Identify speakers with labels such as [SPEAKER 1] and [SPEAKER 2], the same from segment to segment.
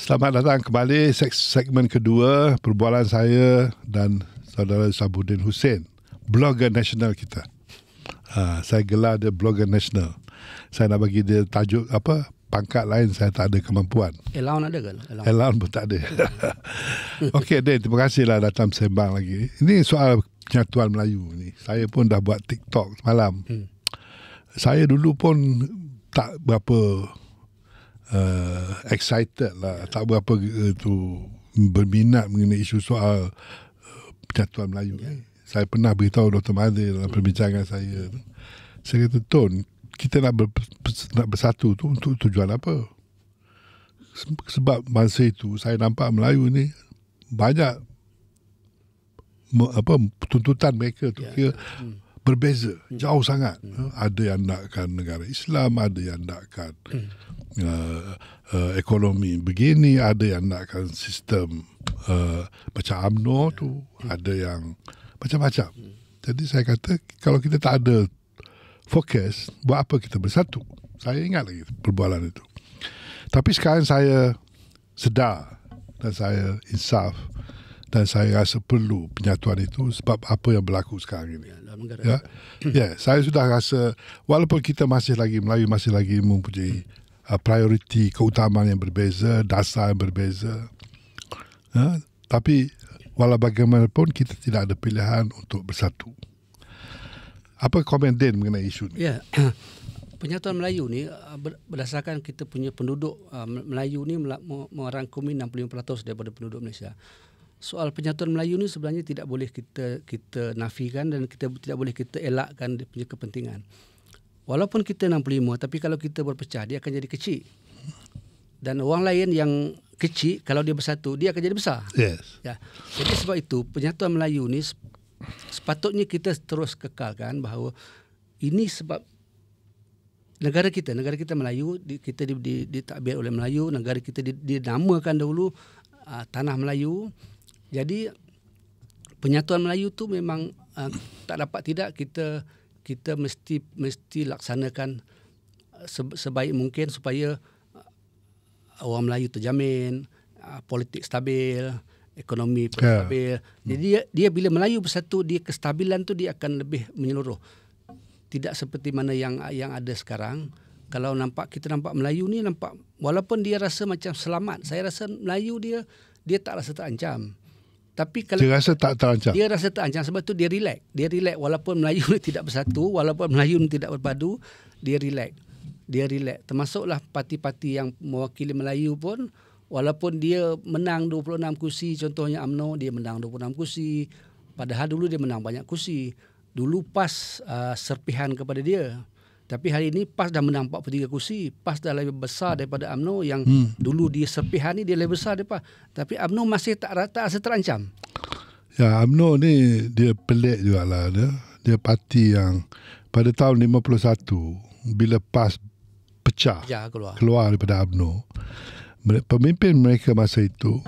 [SPEAKER 1] Selamat datang kembali segmen kedua perbualan saya dan saudara Sabuddin Hussein, blogger nasional kita. Saya gelar dia blogger nasional. Saya nak bagi dia tajuk apa, pangkat lain saya tak ada kemampuan.
[SPEAKER 2] Allowance ada ke?
[SPEAKER 1] Allowance pun tak ada. Okey, Din, terima kasihlah datang sembang lagi. Ini soal penyatuan Melayu ni. Saya pun dah buat TikTok semalam. Saya dulu pun tak berapa excited lah, tak berapa berminat mengenai isu soal penyatuan Melayu. Saya pernah beritahu Dr. Mahathir dalam perbincangan saya tu. Saya kata, Tun, kita nak bersatu tu untuk tujuan apa? Sebab masa itu saya nampak Melayu ni banyak tuntutan mereka tu berbeza, jauh sangat. Ada yang nakkan negara Islam, ada yang nakkan ekonomi begini, ada yang nakkan sistem macam UMNO tu, ada yang macam-macam. Jadi saya kata, kalau kita tak ada fokus, buat apa kita bersatu? Saya ingat lagi perbualan itu. Tapi sekarang saya sedar dan saya insaf dan saya rasa perlu penyatuan itu sebab apa yang berlaku sekarang ini. Saya sudah rasa walaupun kita masih lagi Melayu masih lagi mempunyai prioriti keutamaan yang berbeza, dasar yang berbeza. Tapi walau bagaimanapun kita tidak ada pilihan untuk bersatu. Apa komen Din mengenai isu ini?
[SPEAKER 2] Ya. Penyatuan Melayu ni berdasarkan kita punya penduduk Melayu ni merangkumi 65% daripada penduduk Malaysia. Soal penyatuan Melayu ni sebenarnya tidak boleh kita nafikan dan kita tidak boleh kita elakkan dia punya kepentingan. Walaupun kita 65, tapi kalau kita berpecah dia akan jadi kecil. Dan orang lain yang kecil kalau dia bersatu dia akan jadi besar.
[SPEAKER 1] Yes.
[SPEAKER 2] Ya. Jadi sebab itu penyatuan Melayu ni sepatutnya kita terus kekalkan bahawa ini sebab negara kita Melayu, kita ditakbir oleh Melayu, negara kita dinamakan dahulu Tanah Melayu. Jadi penyatuan Melayu tu memang tak dapat tidak kita mesti laksanakan sebaik mungkin supaya orang Melayu terjamin, politik stabil, ekonomi stabil. Jadi dia bila Melayu bersatu, dia kestabilan tu dia akan lebih menyeluruh. Tidak seperti mana yang ada sekarang. Kalau kita nampak Melayu ni nampak walaupun dia rasa macam selamat, saya rasa Melayu dia tak rasa terancam. Tapi kalau
[SPEAKER 1] dia rasa tak terancam.
[SPEAKER 2] Dia rasa terancam sebab tu dia relax. Dia relax walaupun Melayu ni tidak bersatu, walaupun Melayu ni tidak berpadu, dia relax. Dia relax. Termasuklah parti-parti yang mewakili Melayu pun walaupun dia menang 26 kursi, contohnya UMNO dia menang 26 kursi, padahal dulu dia menang banyak kursi. Dulu PAS serpihan kepada dia. Tapi hari ini PAS dah menang 43 kursi. PAS dah lebih besar daripada UMNO yang dulu dia serpihan ni dia lebih besar daripada. Tapi UMNO masih tak rasa terancam.
[SPEAKER 1] Ya, UMNO ni dia pelik jugalah. Dia parti yang pada tahun 51 bila PAS pecah keluar daripada UMNO, pemimpin mereka masa itu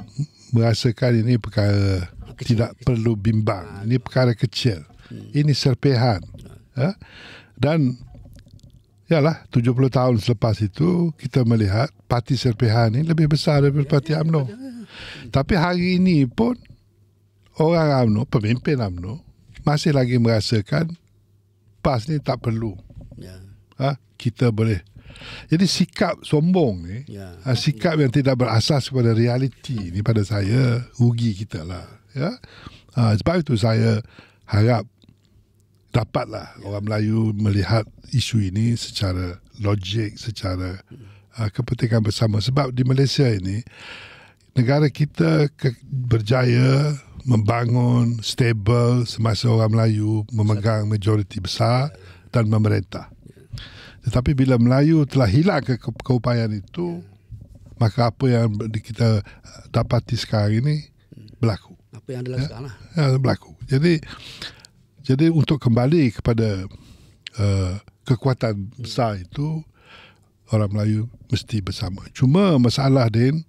[SPEAKER 1] merasakan ini perkara kecil, tidak perlu bimbang. Ini perkara kecil. Ini serpihan. Dan yalah, 70 tahun selepas itu kita melihat parti serpihan ini lebih besar daripada parti UMNO. Tapi hari ini pun orang UMNO, pemimpin UMNO masih lagi merasakan PAS ni tak perlu. Kita boleh. Jadi sikap sombong ni, sikap yang tidak berasas kepada realiti ni pada saya rugi kita lah. Sebab itu saya harap dapatlah orang Melayu melihat isu ini secara logik, secara kepentingan bersama. Sebab di Malaysia ini, negara kita berjaya membangun stable semasa orang Melayu memegang majoriti besar dan memerintah. Tetapi bila Melayu telah hilang keupayaan itu, maka apa yang kita dapati sekarang ini berlaku.
[SPEAKER 2] Apa yang adalah sekarang lah.
[SPEAKER 1] Berlaku. Jadi untuk kembali kepada kekuatan besar itu, orang Melayu mesti bersama. Cuma masalah Din,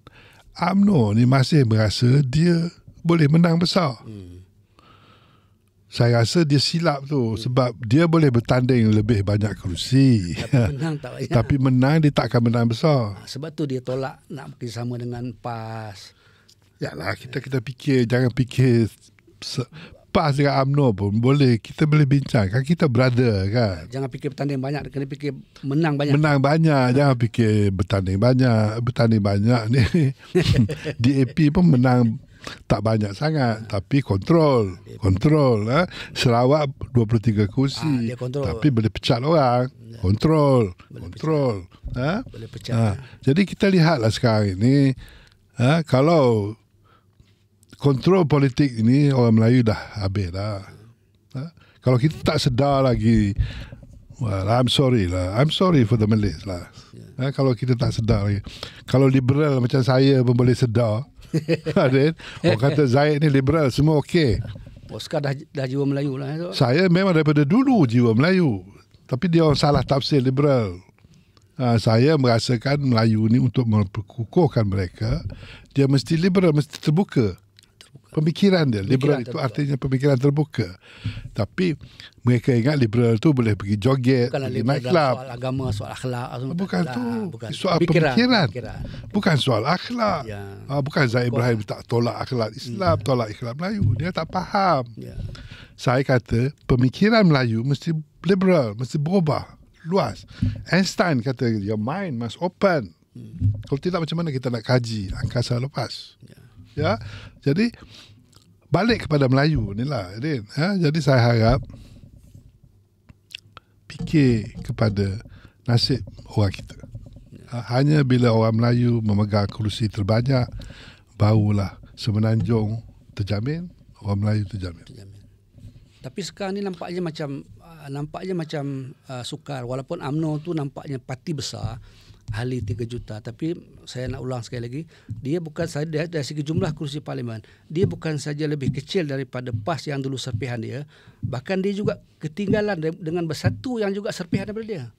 [SPEAKER 1] UMNO ni masih merasa dia boleh menang besar. Saya rasa dia silap tu sebab dia boleh bertanding lebih banyak kerusi.
[SPEAKER 2] Tapi menang tak banyak.
[SPEAKER 1] Tapi menang dia tak akan menang besar.
[SPEAKER 2] Sebab tu dia tolak nak bekerjasama dengan PAS.
[SPEAKER 1] Yalah, kita fikir, jangan fikir PAS dengan UMNO pun boleh. Kita boleh bincang. Kan kita brother kan.
[SPEAKER 2] Jangan fikir bertanding banyak, kena fikir menang banyak.
[SPEAKER 1] Menang banyak, jangan fikir bertanding banyak. Bertanding banyak ni DAP pun menang tak banyak sangat, tapi kontrol. Sarawak 23 kursi, tapi boleh pecat orang. Kontrol.
[SPEAKER 2] Boleh pecat.
[SPEAKER 1] Jadi kita lihatlah sekarang ini, kalau kontrol politik ini orang Melayu dah habis dah. Kalau kita tak sedar lagi, well, I'm sorry for the Malays lah. Kalau kita tak sedar lagi, kalau liberal macam saya pun boleh sedar. Orang kata Zaid ni liberal, semua okey.
[SPEAKER 2] Oscar dah jiwa Melayu lah.
[SPEAKER 1] Saya memang daripada dulu jiwa Melayu, tapi dia orang salah tafsir liberal. Saya merasakan Melayu ni untuk memperkukuhkan mereka, dia mesti liberal, mesti terbuka. Pemikiran dia liberal itu artinya pemikiran terbuka. Tapi mereka ingat liberal tu boleh pergi joget, pergi night club.
[SPEAKER 2] Soal agama, soal akhlak.
[SPEAKER 1] Bukan tu. Soal pemikiran. Bukan soal akhlak. Bukan Zaid Ibrahim tak tolak akhlak Islam, tolak akhlak Melayu. Dia tak faham. Saya kata pemikiran Melayu mesti liberal, mesti berubah, luas. Einstein kata your mind must open. Kalau tidak, macam mana kita nak kaji angkasa lepas? Ya, jadi balik kepada Melayu ni lah, jadi saya harap fikir kepada nasib orang kita. Hanya bila orang Melayu memegang kerusi terbanyak, barulah Semenanjung terjamin, orang Melayu terjamin.
[SPEAKER 2] Tapi sekarang ni nampaknya macam sukar. Walaupun UMNO tu nampaknya parti besar, ahli 3 juta, tapi saya nak ulang sekali lagi, dia bukan saja dari segi jumlah kerusi parlimen, dia bukan saja lebih kecil daripada PAS yang dulu serpihan dia, bahkan dia juga ketinggalan dengan Bersatu yang juga serpihan daripada dia.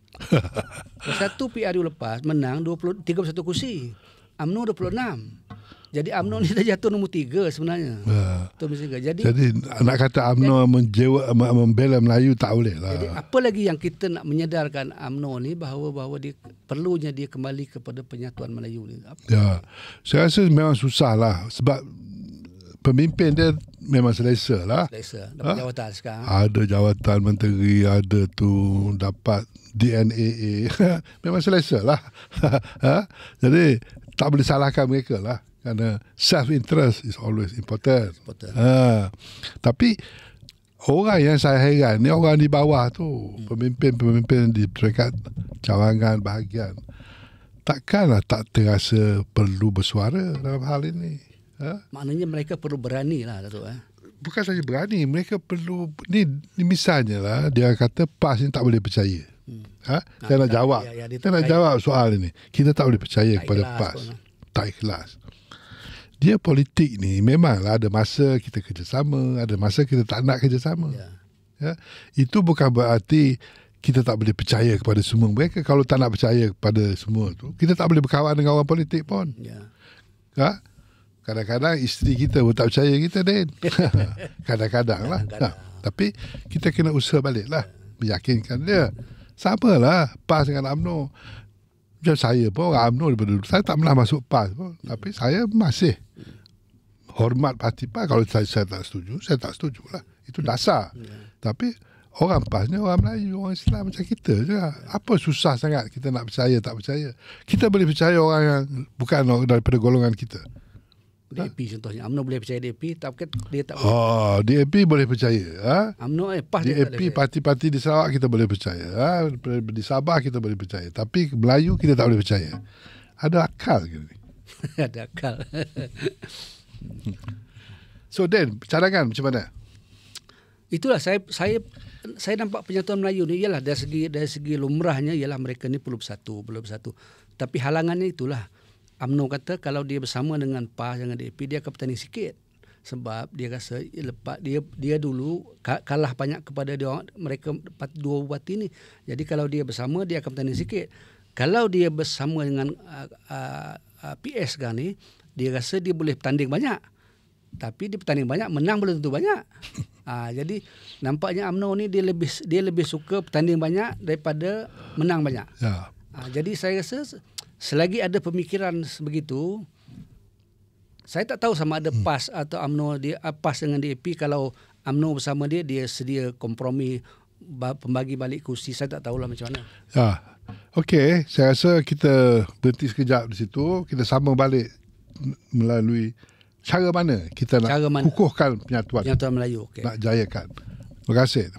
[SPEAKER 2] Bersatu PRU lepas menang 31 kursi, UMNO 26. Jadi UMNO ni dah jatuh nombor 3 sebenarnya. Jadi
[SPEAKER 1] nak kata UMNO membela Melayu tak boleh lah.
[SPEAKER 2] Jadi apa lagi yang kita nak menyedarkan UMNO ni bahawa dia perlunya dia kembali kepada penyatuan Melayu ni.
[SPEAKER 1] Ya, saya rasa memang susah lah sebab pemimpin dia memang selesa lah.
[SPEAKER 2] Dapat jawatan sekarang.
[SPEAKER 1] Ada jawatan menteri, ada tu dapat DNAA. Memang selesa lah. Jadi tak boleh salahkan mereka lah. Kerana self-interest is always important. Tapi orang yang saya heran ni orang di bawah tu, pemimpin-pemimpin di peringkat cawangan bahagian, takkanlah tak terasa perlu bersuara dalam hal ini.
[SPEAKER 2] Maknanya mereka perlu berani lah, Datuk.
[SPEAKER 1] Bukan saja berani, mereka perlu ni misalnya lah, dia kata PAS ni tak boleh percaya. Saya nak jawab. Saya nak jawab soal ini. Kita tak boleh percaya kepada PAS. Tak ikhlas. Dia politik ni memanglah ada masa kita kerjasama, ada masa kita tak nak kerjasama. Itu bukan berarti kita tak boleh percaya kepada semua mereka. Kalau tak nak percaya kepada semua tu, kita tak boleh berkawan dengan orang politik pun. Kadang-kadang isteri kita pun tak percaya kita, Din. Kadang-kadang lah. Tapi kita kena usaha balik lah, meyakinkan dia. Sama lah PAS dengan UMNO. Macam saya pun orang UMNO daripada dulu, saya tak pernah masuk PAS pun, tapi saya masih hormat parti PAS. Kalau saya tak setuju, saya tak setuju lah. Itu dasar. Tapi orang PAS ni orang Melayu, orang Islam macam kita je. Apa susah sangat kita nak percaya, tak percaya? Kita boleh percaya orang yang bukan daripada golongan kita.
[SPEAKER 2] DAP contohnya, UMNO boleh percaya DAP, tapi dia tak boleh.
[SPEAKER 1] DAP boleh percaya.
[SPEAKER 2] UMNO PAS
[SPEAKER 1] DAP parti-parti di Sarawak kita boleh percaya. Di Sabah kita boleh percaya. Tapi Melayu kita tak boleh percaya. Ada akal ke ni?
[SPEAKER 2] Ada akal.
[SPEAKER 1] So Dan, cadangan macam mana?
[SPEAKER 2] Itulah saya nampak penyatuan Melayu ni ialah dari segi lumrahnya ialah mereka ni perlu bersatu. Tapi halangannya itulah. UMNO kata kalau dia bersama dengan PAS dengan DAP, dia akan bertanding sikit. Sebab dia rasa lepas dia dulu kalah banyak kepada mereka dua parti ni. Jadi kalau dia bersama, dia akan bertanding sikit. Kalau dia bersama dengan PS sekarang ni, dia rasa dia boleh bertanding banyak. Tapi dia bertanding banyak, menang belum tentu banyak. Jadi nampaknya UMNO ni dia lebih suka bertanding banyak daripada menang banyak.
[SPEAKER 1] Ya.
[SPEAKER 2] Jadi saya rasa selagi ada pemikiran sebegitu, saya tak tahu sama ada PAS atau UMNO dia PAS dengan DAP. Kalau UMNO bersama dia sedia kompromi pembagi balik kursi, saya tak tahulah macam mana.
[SPEAKER 1] Ya. Okey, saya rasa kita berhenti sekejap di situ, kita sambung balik melalui cara mana kita nak kukuhkan penyatuan
[SPEAKER 2] Melayu. Okay.
[SPEAKER 1] Nak jayakan. Terima kasih.